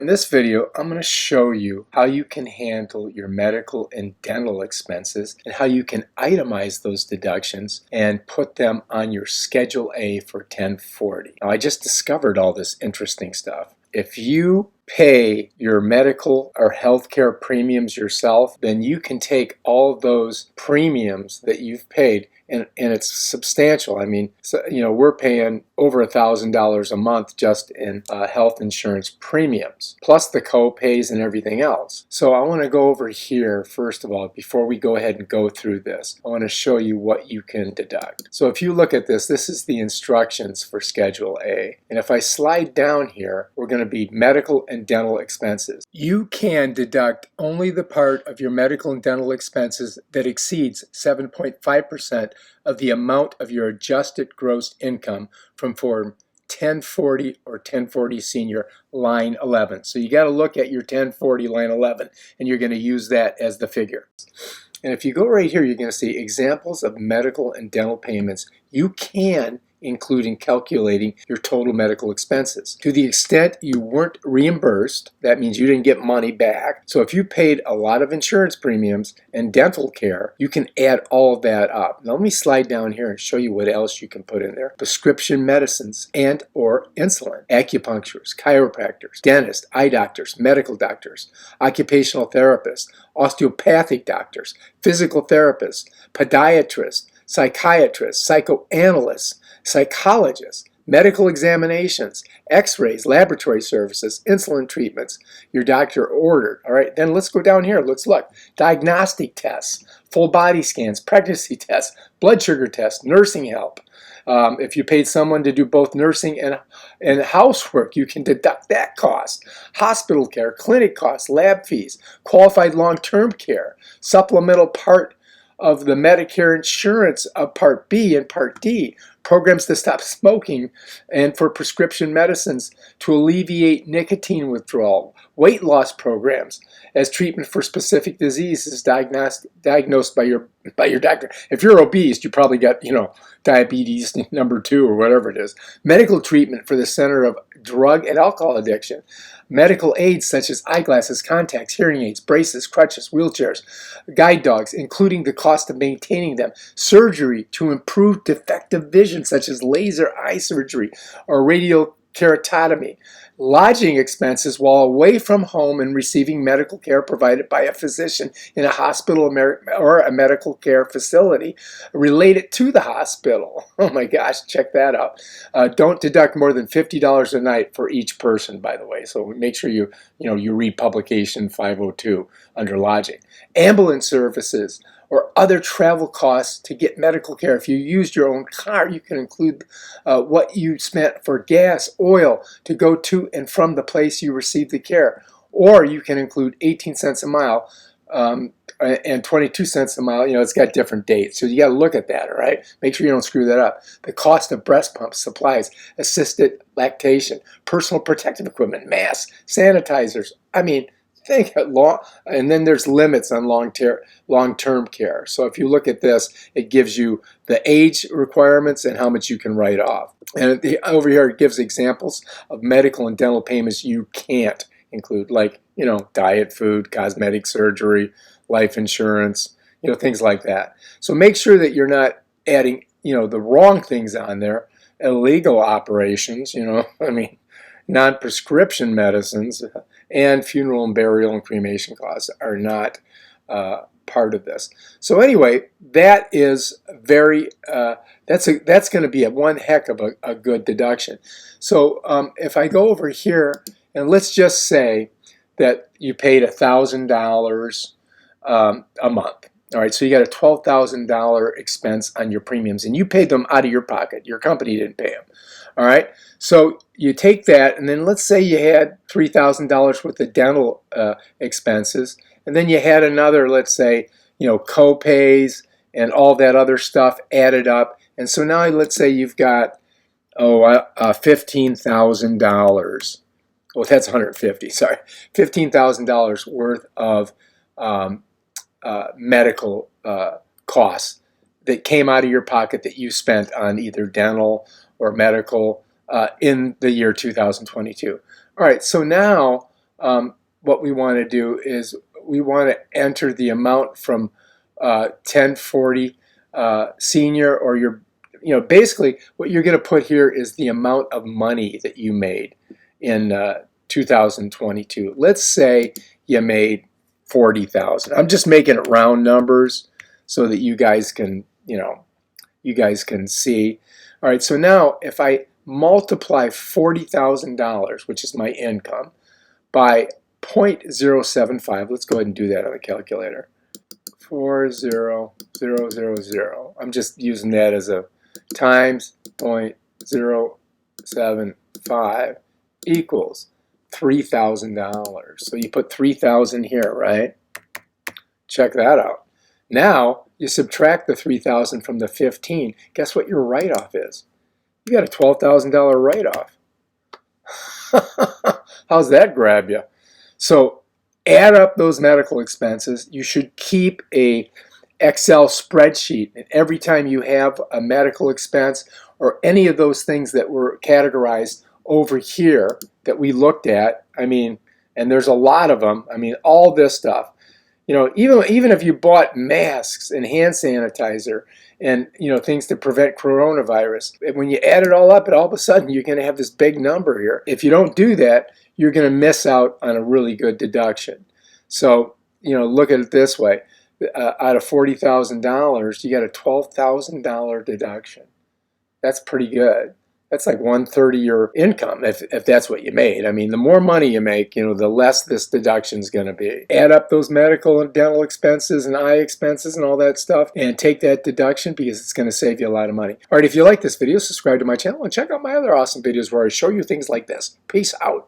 In this video, I'm going to show you how you can handle your medical and dental expenses and how you can itemize those deductions and put them on your Schedule A for 1040. Now, I just discovered all this interesting stuff. If you pay your medical or healthcare premiums yourself, then you can take all those premiums that you've paid, and it's substantial. I mean, we're paying over $1,000 a month just in health insurance premiums, plus the co-pays and everything else. So I want to go over here, first of all, before we go ahead and go through this. I want to show you what you can deduct. So if you look at this, this is the instructions for Schedule A. And if I slide down here, we're going to be medical and dental expenses. You can deduct only the part of your medical and dental expenses that exceeds 7.5% of the amount of your adjusted gross income from Form 1040 or 1040 Senior, line 11. So you got to look at your 1040 line 11, and you're going to use that as the figure. And if you go right here, you're going to see examples of medical and dental payments you can include in calculating your total medical expenses. To the extent you weren't reimbursed, that means you didn't get money back. So if you paid a lot of insurance premiums and dental care, you can add all of that up. Now let me slide down here and show you what else you can put in there. Prescription medicines and or insulin, acupuncturists, chiropractors, dentists, eye doctors, medical doctors, occupational therapists, osteopathic doctors, physical therapists, podiatrists, psychiatrists, psychoanalysts, psychologists, medical examinations, x-rays, laboratory services, insulin treatments your doctor ordered. All right, then let's go down here. Let's look. Diagnostic tests, full body scans, pregnancy tests, blood sugar tests, nursing help. If you paid someone to do both nursing and housework, you can deduct that cost. Hospital care, clinic costs, lab fees, qualified long-term care, supplemental part of the Medicare insurance of Part B and Part D, programs to stop smoking and for prescription medicines to alleviate nicotine withdrawal, weight loss programs as treatment for specific diseases diagnosed by your doctor. If you're obese, you probably got, diabetes number 2 or whatever it is. Medical treatment for the center of drug and alcohol addiction. Medical aids such as eyeglasses, contacts, hearing aids, braces, crutches, wheelchairs, guide dogs, including the cost of maintaining them. Surgery to improve defective vision such as laser eye surgery or radiokeratotomy. Lodging expenses while away from home and receiving medical care provided by a physician in a hospital or a medical care facility related to the hospital. Oh my gosh, check that out. Don't deduct more than $50 a night for each person, by the way. So make sure you read publication 502 under lodging. Ambulance services or other travel costs to get medical care. If you used your own car, you can include what you spent for gas, oil to go to and from the place you received the care. Or you can include 18 cents a mile and 22 cents a mile. It's got different dates. So you got to look at that, all right? Make sure you don't screw that up. The cost of breast pumps, supplies, assisted lactation, personal protective equipment, masks, sanitizers. Think long, and then there's limits on long-term care. So if you look at this, it gives you the age requirements and how much you can write off. And over here, it gives examples of medical and dental payments you can't include, like, diet, food, cosmetic surgery, life insurance, things like that. So make sure that you're not adding, the wrong things on there. Illegal operations, non-prescription medicines, and funeral and burial and cremation costs are not part of this. So anyway, that is that's going to be one heck of a good deduction. So if I go over here and let's just say that you paid $1,000 a month. All right, so you got a $12,000 expense on your premiums, and you paid them out of your pocket. Your company didn't pay them. All right, so you take that, and then let's say you had $3,000 worth of dental expenses, and then you had another, let's say, co-pays and all that other stuff added up, and so now let's say you've got $15,000. Well, that's 150. Sorry, $15,000 worth of medical costs that came out of your pocket that you spent on either dental or medical in the year 2022. All right, so now what we want to do is we want to enter the amount from 1040 senior, or your, basically what you're going to put here is the amount of money that you made in 2022. Let's say you made 40,000. I'm just making it round numbers so that you guys can, see. All right, so now if I multiply $40,000, which is my income, by 0.075, let's go ahead and do that on the calculator. 40000. I'm just using that as a times 0.075 equals $3,000. So you put 3,000 here, right? Check that out. Now you subtract the 3,000 from the 15. Guess what your write-off is? You got a $12,000 write-off. How's that grab you? So add up those medical expenses. You should keep a Excel spreadsheet, and every time you have a medical expense or any of those things that were categorized over here that we looked at, and there's a lot of them, all this stuff, even if you bought masks and hand sanitizer and things to prevent coronavirus, when you add it all up, and all of a sudden you're going to have this big number here. If you don't do that, you're going to miss out on a really good deduction. So look at it this way. Out of $40,000, you got a $12,000 deduction. That's pretty good. That's like 1/3 of your income if that's what you made. The more money you make, the less this deduction is going to be. Add up those medical and dental expenses and eye expenses and all that stuff and take that deduction, because it's going to save you a lot of money. All right, if you like this video, subscribe to my channel and check out my other awesome videos where I show you things like this. Peace out.